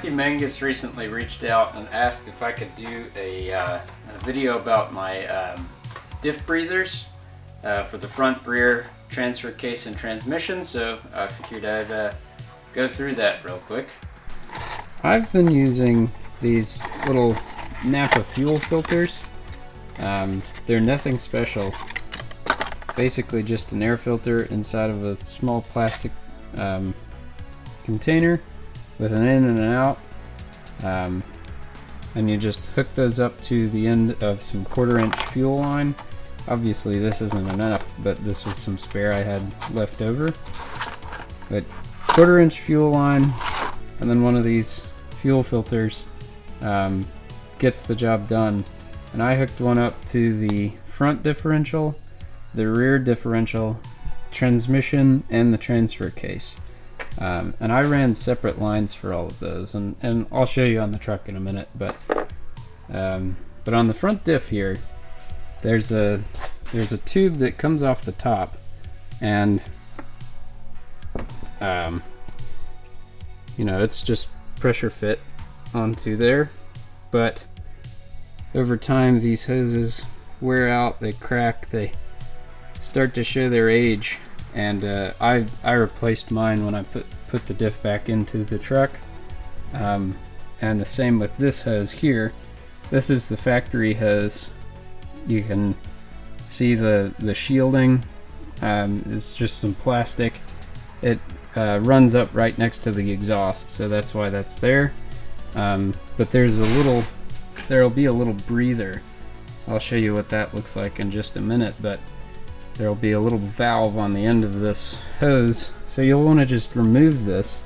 Matthew Mangus recently reached out and asked if I could do a video about my Diff breathers for the front, rear, transfer case, and transmission, so I figured I'd go through that real quick. I've been using these little Napa fuel filters. They're nothing special. Basically just an air filter inside of a small plastic container with an in and an out, and you just hook those up to the end of some 1/4-inch fuel line. Obviously this isn't enough, but this was some spare I had left over. But 1/4-inch fuel line and then one of these fuel filters gets the job done. And I hooked one up to the front differential, the rear differential, transmission, and the transfer case. And I ran separate lines for all of those, and I'll show you on the truck in a minute. But on the front diff here, there's a tube that comes off the top, and you know, it's just pressure fit onto there. But over time, these hoses wear out, they crack, they start to show their age. And I replaced mine when I put the diff back into the truck, and the same with this hose here. This is the factory hose. You can see the shielding is just some plastic. It runs up right next to the exhaust, so that's why that's there. But there'll be a little breather. I'll show you what that looks like in just a minute, but there'll be a little valve on the end of this hose, so you'll want to just remove this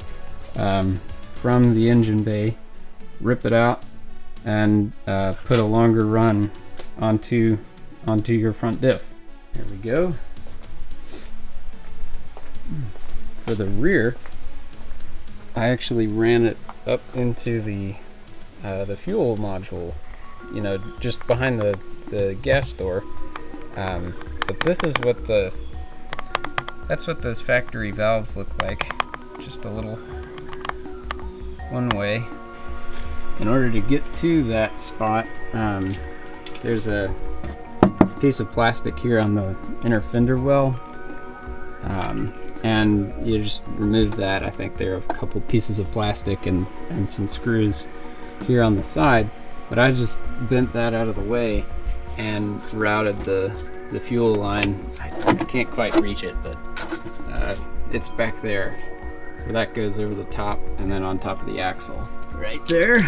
from the engine bay, rip it out, and put a longer run onto your front diff. There we go. For the rear, I actually ran it up into the fuel module, you know, just behind the gas door. But this is that's what those factory valves look like. Just a little one way. In order to get to that spot, there's a piece of plastic here on the inner fender well, and you just remove that. I think there are a couple pieces of plastic and some screws here on the side, but I just bent that out of the way and routed the fuel line. I can't quite reach it, but it's back there. So that goes over the top and then on top of the axle. Right there.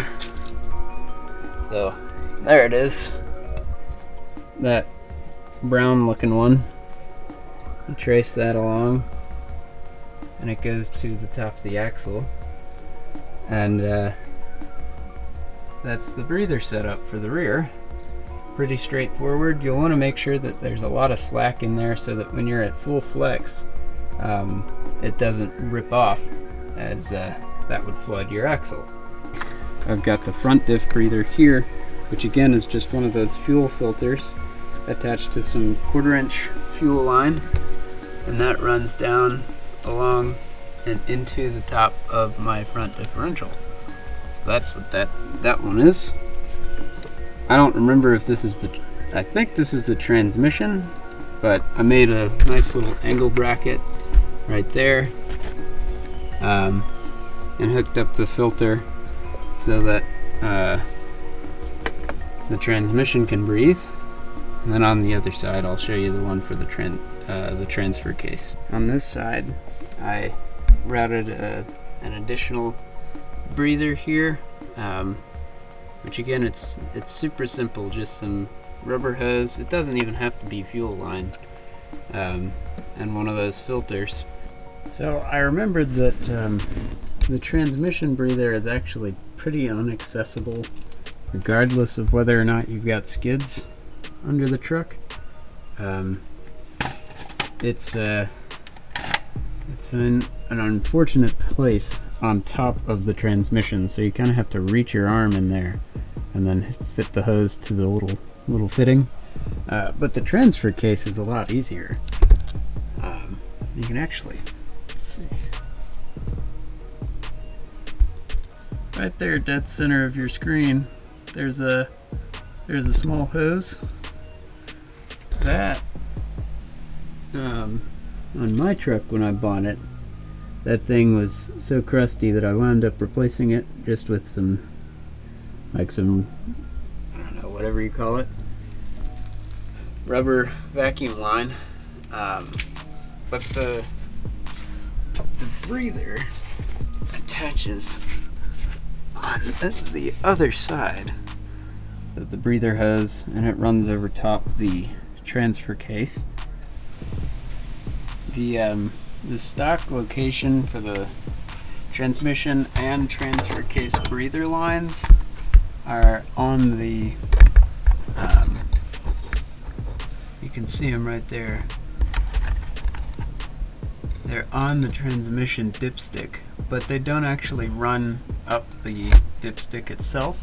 So there it is. That brown looking one. You trace that along and it goes to the top of the axle. And that's the breather setup for the rear. Pretty straightforward. You'll want to make sure that there's a lot of slack in there so that when you're at full flex, it doesn't rip off, as that would flood your axle. I've got the front diff breather here, which again is just one of those fuel filters attached to some 1/4-inch fuel line, and that runs down along and into the top of my front differential. So that's what that one is. I don't remember if this is I think this is the transmission, but I made a nice little angle bracket right there, and hooked up the filter so that the transmission can breathe. And then on the other side, I'll show you the one for the transfer case. On this side, I routed an additional breather here. Which again, it's super simple, just some rubber hose. It doesn't even have to be fuel line, and one of those filters. So I remembered that the transmission breather is actually pretty inaccessible, regardless of whether or not you've got skids under the truck. It's in an unfortunate place on top of the transmission, so you kind of have to reach your arm in there and then fit the hose to the little fitting. But the transfer case is a lot easier. You can actually, let's see, if right there, dead center of your screen, there's a small hose. That on my truck when I bought it, that thing was so crusty that I wound up replacing it just with some I don't know, whatever you call it, rubber vacuum line. But the breather attaches on the other side of the breather hose, and it runs over top the transfer case. The stock location for the transmission and transfer case breather lines are on the you can see them right there. They're on the transmission dipstick, but they don't actually run up the dipstick itself.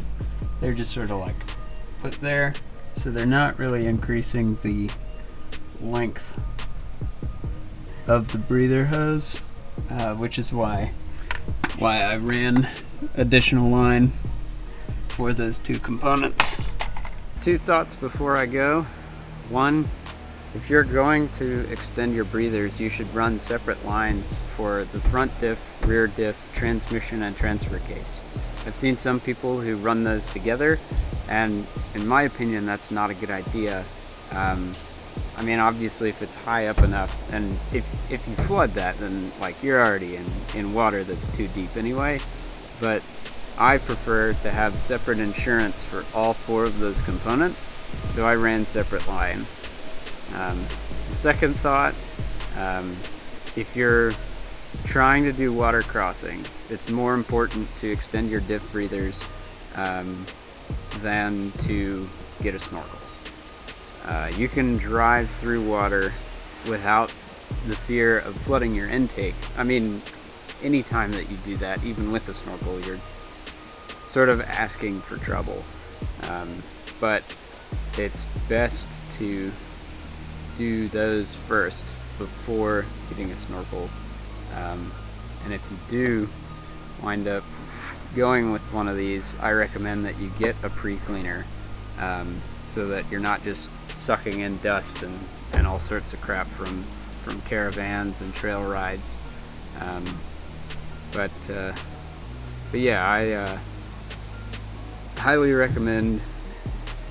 They're just sort of like put there, so they're not really increasing the length of the breather hose, which is why I ran additional line for those two components. Two thoughts before I go. One, if you're going to extend your breathers, you should run separate lines for the front diff, rear diff, transmission, and transfer case. I've seen some people who run those together, and in my opinion, that's not a good idea. I mean, obviously, if it's high up enough, and if you flood that, then like you're already in water that's too deep anyway. But I prefer to have separate insurance for all four of those components, so I ran separate lines. The second thought, if you're trying to do water crossings, it's more important to extend your diff breathers than to get a snorkel. You can drive through water without the fear of flooding your intake. I mean, anytime that you do that, even with a snorkel, you're sort of asking for trouble. But it's best to do those first before getting a snorkel. And if you do wind up going with one of these, I recommend that you get a pre-cleaner, so that you're not just sucking in dust and all sorts of crap from caravans and trail rides. But yeah, I highly recommend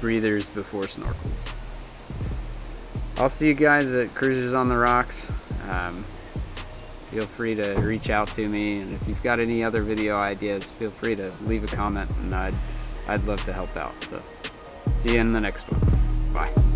breathers before snorkels. I'll see you guys at Cruisers on the Rocks. Feel free to reach out to me, and if you've got any other video ideas, feel free to leave a comment, and I'd love to help out. So see you in the next one. Bye.